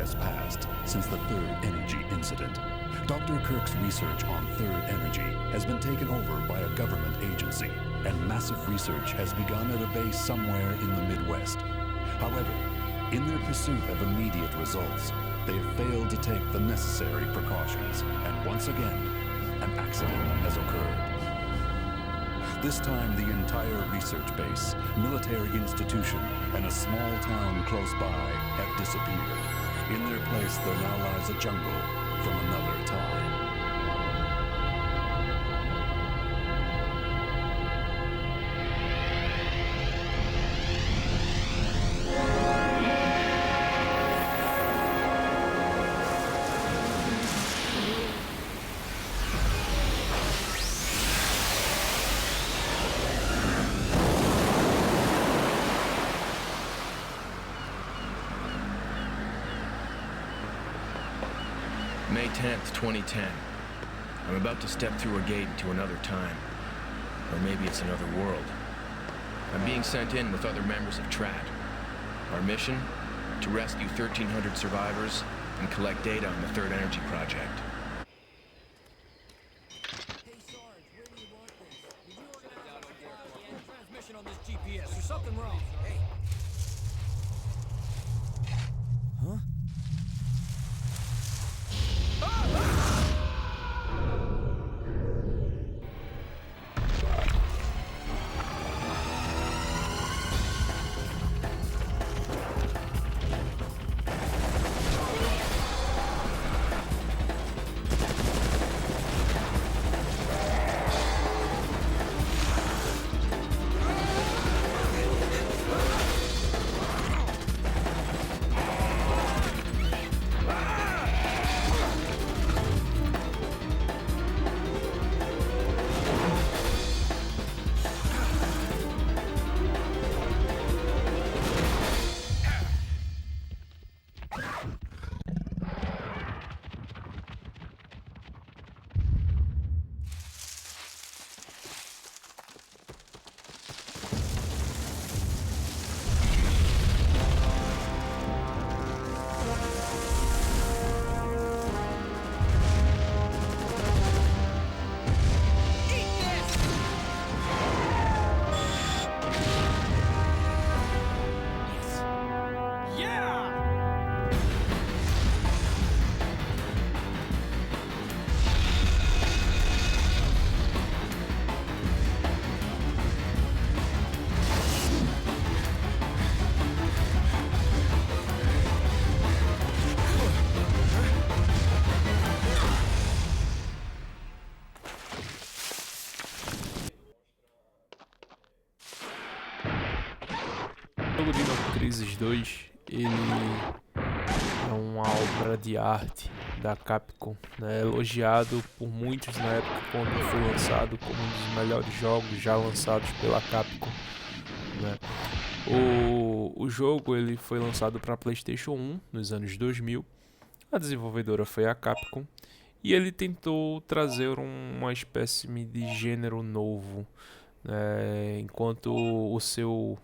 has passed since the Third Energy incident. Dr. Kirk's research on Third Energy has been taken over by a government agency, and massive research has begun at a base somewhere in the Midwest. However, in their pursuit of immediate results, they have failed to take the necessary precautions, and once again, an accident has occurred. This time, the entire research base, military institution, and a small town close by have disappeared. In their place, there now lies a jungle from another time. May 10th, 2010. I'm about to step through a gate into another time. Or maybe it's another world. I'm being sent in with other members of TRAT. Our mission? To rescue 1,300 survivors and collect data on the Third Energy Project. Hey Sarge, where do you want this? Did you organize a transmission on this GPS? There's something wrong. Hey. Huh? O jogo Dino Crisis 2, ele é uma obra de arte da Capcom, né? Elogiado por muitos na época quando foi lançado como um dos melhores jogos já lançados pela Capcom, né? O jogo ele foi lançado para PlayStation 1 nos anos 2000, a desenvolvedora foi a Capcom, e ele tentou trazer uma espécie de gênero novo, né? Enquanto o seu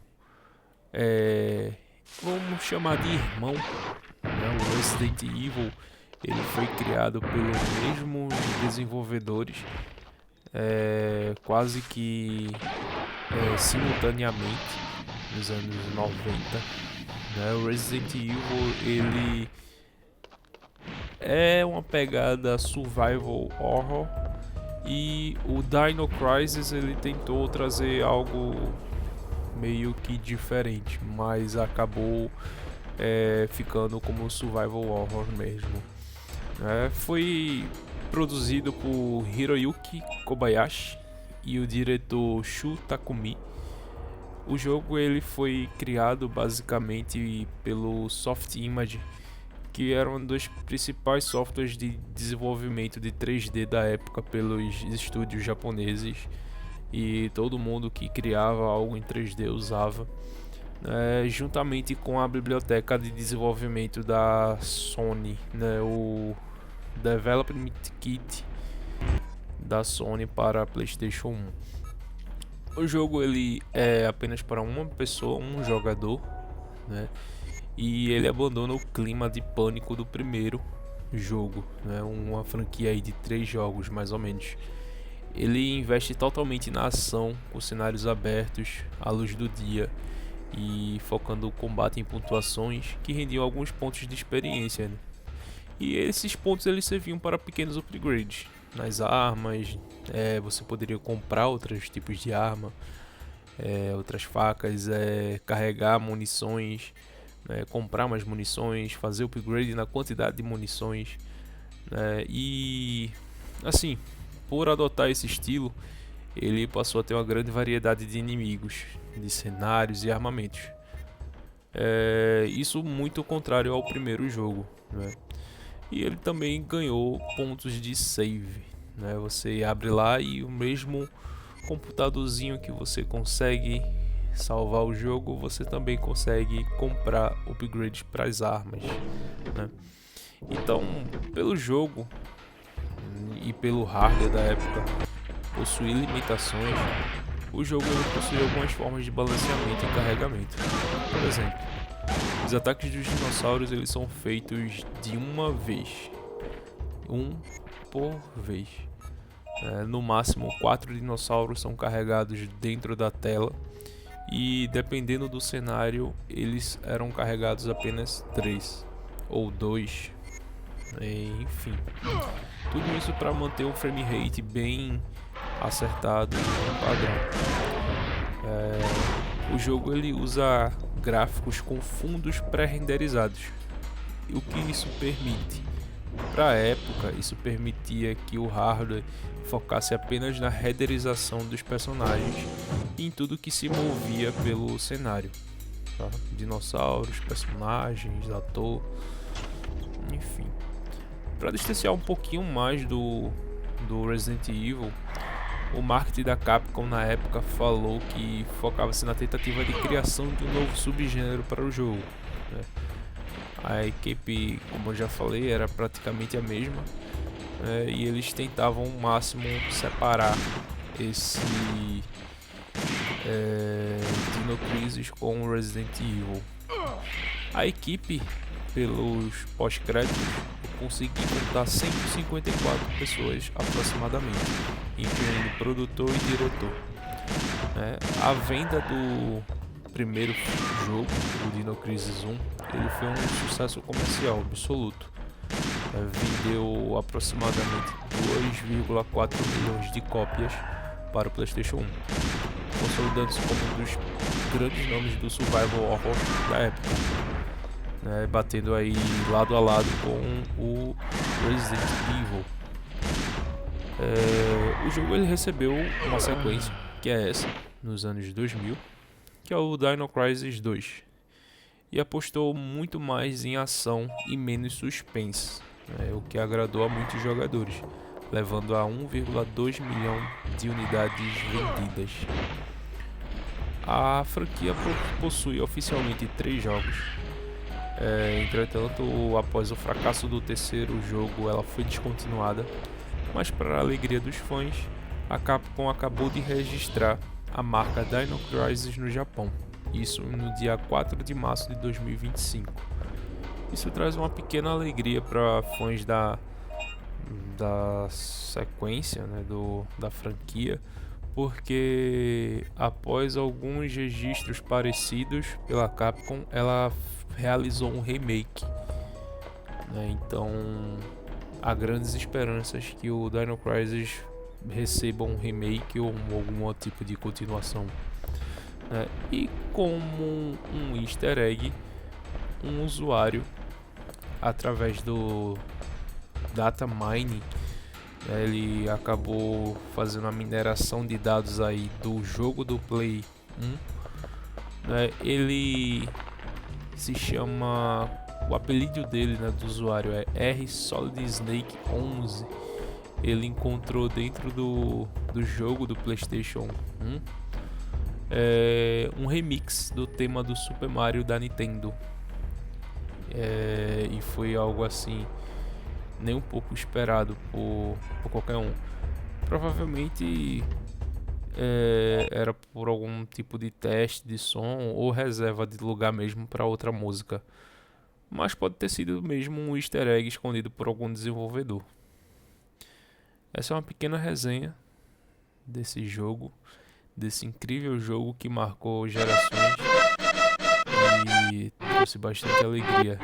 vamos chamar de irmão, né? O Resident Evil, ele foi criado pelos mesmos desenvolvedores, quase que simultaneamente nos anos 90, né? O Resident Evil ele é uma pegada survival horror, e o Dino Crisis ele tentou trazer algo meio que diferente, mas acabou ficando como survival horror mesmo. Foi produzido por Hiroyuki Kobayashi e o diretor Shu Takumi. O jogo ele foi criado basicamente pelo Soft Image, que era um dos principais softwares de desenvolvimento de 3D da época pelos estúdios japoneses, e todo mundo que criava algo em 3D usava, juntamente com a biblioteca de desenvolvimento da Sony, né, o Development Kit da Sony para PlayStation 1. O jogo ele é apenas para uma pessoa, um jogador, né, e ele abandona o clima de pânico do primeiro jogo, né? Uma franquia aí de 3 jogos mais ou menos. Ele investe totalmente na ação, com cenários abertos, à luz do dia e focando o combate em pontuações que rendiam alguns pontos de experiência, né? E esses pontos eles serviam para pequenos upgrades nas armas. Você poderia comprar outros tipos de arma, outras facas, carregar munições, comprar mais munições, fazer upgrade na quantidade de munições, e assim, por adotar esse estilo, ele passou a ter uma grande variedade de inimigos, de cenários e armamentos. Isso muito contrário ao primeiro jogo, né? E ele também ganhou pontos de save, né? Você abre lá e o mesmo computadorzinho que você consegue salvar o jogo, você também consegue comprar upgrades para as armas, né? Então, pelo jogo e pelo hardware da época possuir limitações, o jogo possui algumas formas de balanceamento e carregamento. Por exemplo, os ataques dos dinossauros eles são feitos de uma vez, um por vez. No máximo 4 dinossauros são carregados dentro da tela, e dependendo do cenário eles eram carregados apenas 3 ou 2. Enfim, tudo isso para manter um frame rate bem acertado e padrão. O jogo ele usa gráficos com fundos pré-renderizados. E o que isso permite? Para a época, isso permitia que o hardware focasse apenas na renderização dos personagens e em tudo que se movia pelo cenário, tá? Dinossauros, personagens, ator, enfim. Para distanciar um pouquinho mais do Resident Evil, o marketing da Capcom na época falou que focava-se na tentativa de criação de um novo subgênero para o jogo, né? A equipe, como eu já falei, era praticamente a mesma, e eles tentavam ao máximo separar esse Dino Crisis com o Resident Evil. A equipe, pelos pós-créditos, conseguiu contar 154 pessoas aproximadamente, incluindo produtor e diretor. A venda do primeiro jogo, o Dino Crisis 1, ele foi um sucesso comercial absoluto. Vendeu aproximadamente 2,4 milhões de cópias para o PlayStation 1, consolidando-se como um dos grandes nomes do survival horror da época, batendo aí lado a lado com o Resident Evil. O jogo ele recebeu uma sequência, que é essa, nos anos 2000, que é o Dino Crisis 2, e apostou muito mais em ação e menos suspense, o que agradou a muitos jogadores, levando a 1,2 milhão de unidades vendidas. A franquia possui oficialmente 3 jogos. Entretanto, após o fracasso do terceiro jogo, ela foi descontinuada, mas para a alegria dos fãs, a Capcom acabou de registrar a marca Dino Crisis no Japão, isso no dia 4 de março de 2025. Isso traz uma pequena alegria para fãs da sequência, da franquia, porque após alguns registros parecidos pela Capcom, ela realizou um remake, então há grandes esperanças que o Dino Crisis receba um remake ou algum tipo de continuação, e como um easter egg, um usuário, através do data mining, ele acabou fazendo a mineração de dados aí do jogo do Play 1, ele se chama, o apelido dele, do usuário é RSolidSnake11. Ele encontrou dentro do jogo do PlayStation 1 um remix do tema do Super Mario da Nintendo, e foi algo assim nem um pouco esperado por qualquer um. Provavelmente era por algum tipo de teste de som ou reserva de lugar mesmo para outra música. Mas pode ter sido mesmo um easter egg escondido por algum desenvolvedor. Essa é uma pequena resenha desse jogo, desse incrível jogo que marcou gerações e trouxe bastante alegria